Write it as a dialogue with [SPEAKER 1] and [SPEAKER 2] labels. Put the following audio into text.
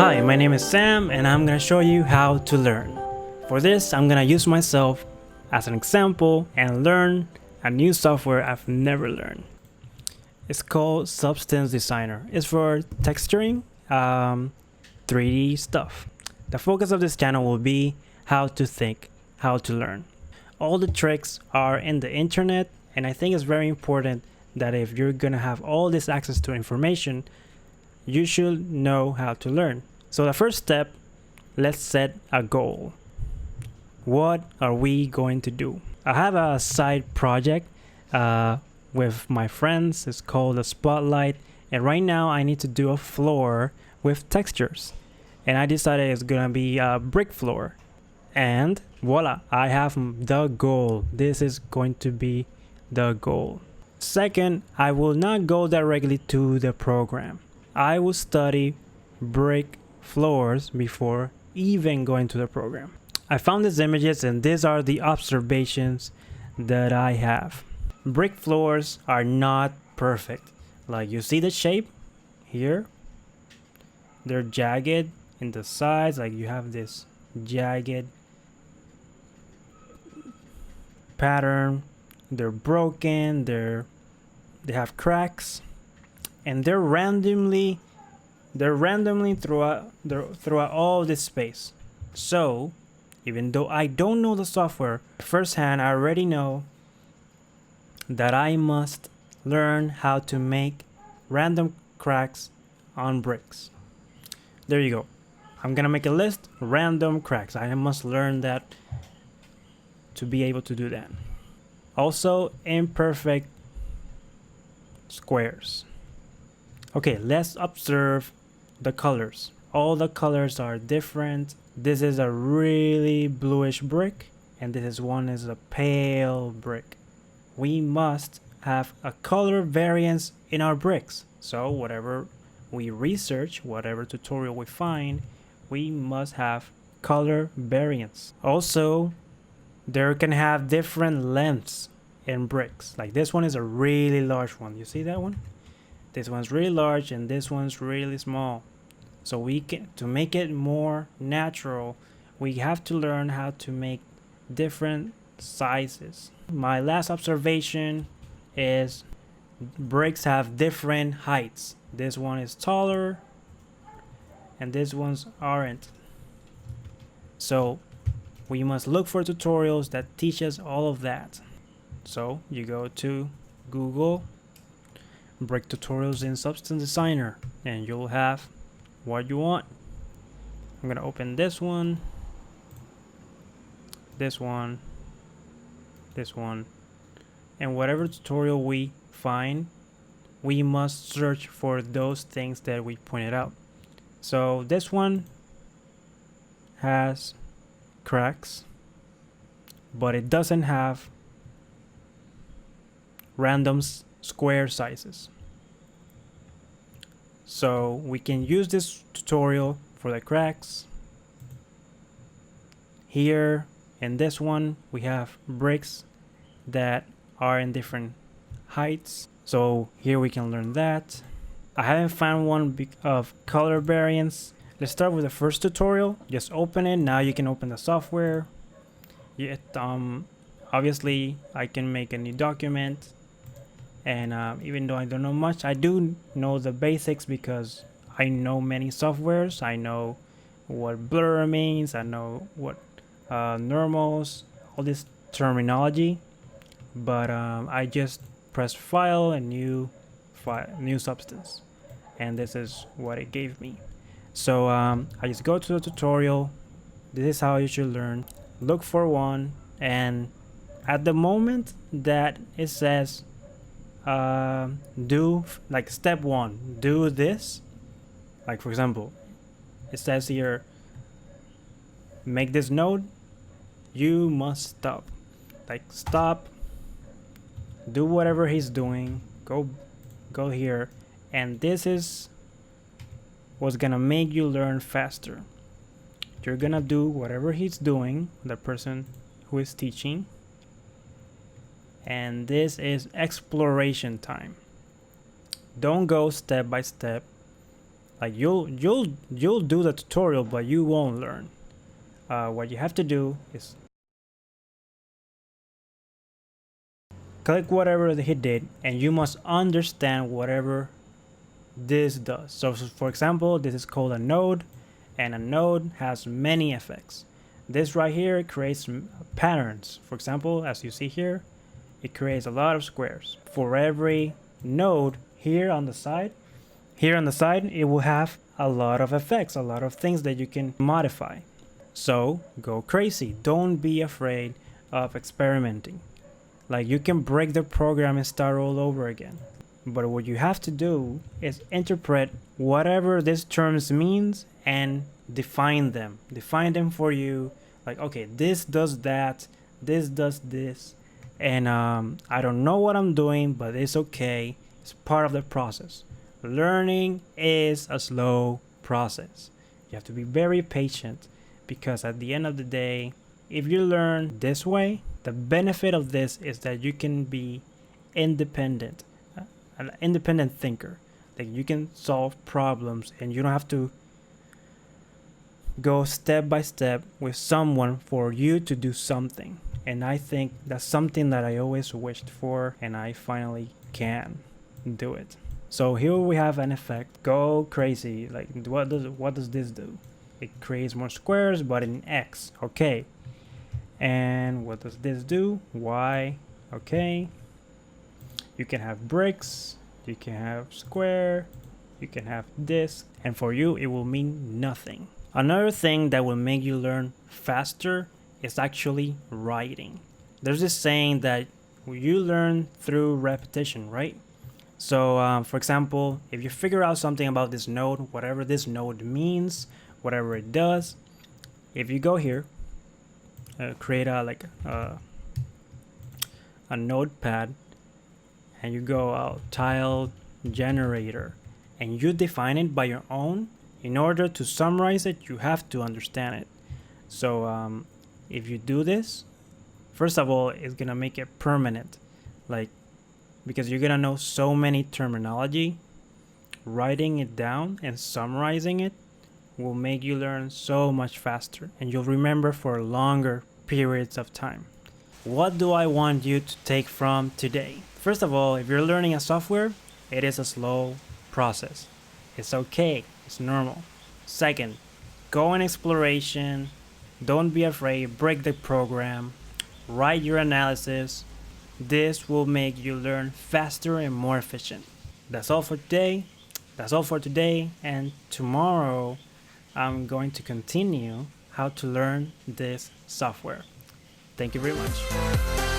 [SPEAKER 1] Hi, my name is Sam and I'm gonna show you how to learn. For this, I'm gonna use myself as an example and learn a new software I've never learned. It's called Substance Designer. It's for texturing 3D stuff. The focus of this channel will be how to think, how to learn. All the tricks are in the internet, and I think it's very important that if you're gonna have all this access to information, you should know how to learn. So the first step, let's set a goal. What are we going to do? I have a side project with my friends. It's called a Spotlight, and right now I need to do a floor with textures, and I decided it's gonna be a brick floor, and voila, I have the goal. This is going to be the goal. Second, I will not go directly to the program. I will study brick floors before even going to the program. I found these images and these are the observations that I have. Brick floors are not perfect. Like, you see the shape here? They're jagged in the sides, like you have this jagged pattern. They're broken, they have cracks, and they're randomly throughout all this space. So even though I don't know the software firsthand, I already know that I must learn how to make random cracks on bricks. There you go. I'm gonna make a list, random cracks. I must learn that to be able to do that. Also, imperfect squares. Okay, let's observe the colors. All the colors are different. This is a really bluish brick, and this is a pale brick. We must have a color variance in our bricks. So whatever we research, whatever tutorial we find, we must have color variance. Also, there can have different lengths in bricks. Like this one is a really large one. You see that one? This one's really large and this one's really small. So to make it more natural, we have to learn how to make different sizes. My last observation is bricks have different heights. This one is taller and this ones aren't. So we must look for tutorials that teach us all of that. So you go to Google, brick tutorials in Substance Designer, and you'll have what you want. I'm gonna open this one, this one, this one, and whatever tutorial we find, we must search for those things that we pointed out. So this one has cracks, but it doesn't have random square sizes. So we can use this tutorial for the cracks. Here in this one, we have bricks that are in different heights. So here we can learn that. I haven't found one of color variance. Let's start with the first tutorial. Just open it. Now you can open the software. Obviously I can make a new document. And even though I don't know much, I do know the basics because I know many softwares. I know what blur means. I know what normals, all this terminology. But I just press file and new substance, and this is what it gave me. So I just go to the tutorial. This is how you should learn. Look for one, and at the moment that it says do like step 1, do this. Like for example, it says here, make this node. You must stop. Like stop. Do whatever he's doing. Go here, and this is what's gonna make you learn faster. You're gonna do whatever he's doing, the person who is teaching. And this is exploration time. Don't go step by step. Like you'll do the tutorial, but you won't learn. What you have to do is click whatever he did, and you must understand whatever this does. So for example, this is called a node, and a node has many effects. This right here creates patterns. For example, as you see here, it creates a lot of squares. For every node here on the side, it will have a lot of effects, a lot of things that you can modify. So go crazy. Don't be afraid of experimenting. Like, you can break the program and start all over again. But what you have to do is interpret whatever these terms means and define them. Define them for you. Like, okay, this does that, this does this, and I don't know what I'm doing, but it's okay. It's part of the process. Learning is a slow process. You have to be very patient, because at the end of the day, if you learn this way, the benefit of this is that you can be independent, an independent thinker. Like, you can solve problems and you don't have to go step by step with someone for you to do something. And I think that's something that I always wished for, and I finally can do it. So here we have an effect. Go crazy. Like, what does this do? It creates more squares, but in X. Okay. And what does this do? Y. Okay. You can have bricks, you can have square, you can have this, and for you it will mean nothing. Another thing that will make you learn faster is actually writing. There's this saying that you learn through repetition, right? So for example, if you figure out something about this node, whatever this node means, whatever it does, if you go here, create a notepad, and you go out tile generator, and you define it by your own. In order to summarize it, you have to understand it. So if you do this, first of all, it's gonna make it permanent, like, because you're gonna know so many terminology. Writing it down and summarizing it will make you learn so much faster, and you'll remember for longer periods of time. What do I want you to take from today? First of all, if you're learning a software, it is a slow process. It's okay, it's normal. Second, go on exploration. Don't be afraid, break the program, write your analysis. This will make you learn faster and more efficient. That's all for today. And tomorrow I'm going to continue how to learn this software. Thank you very much.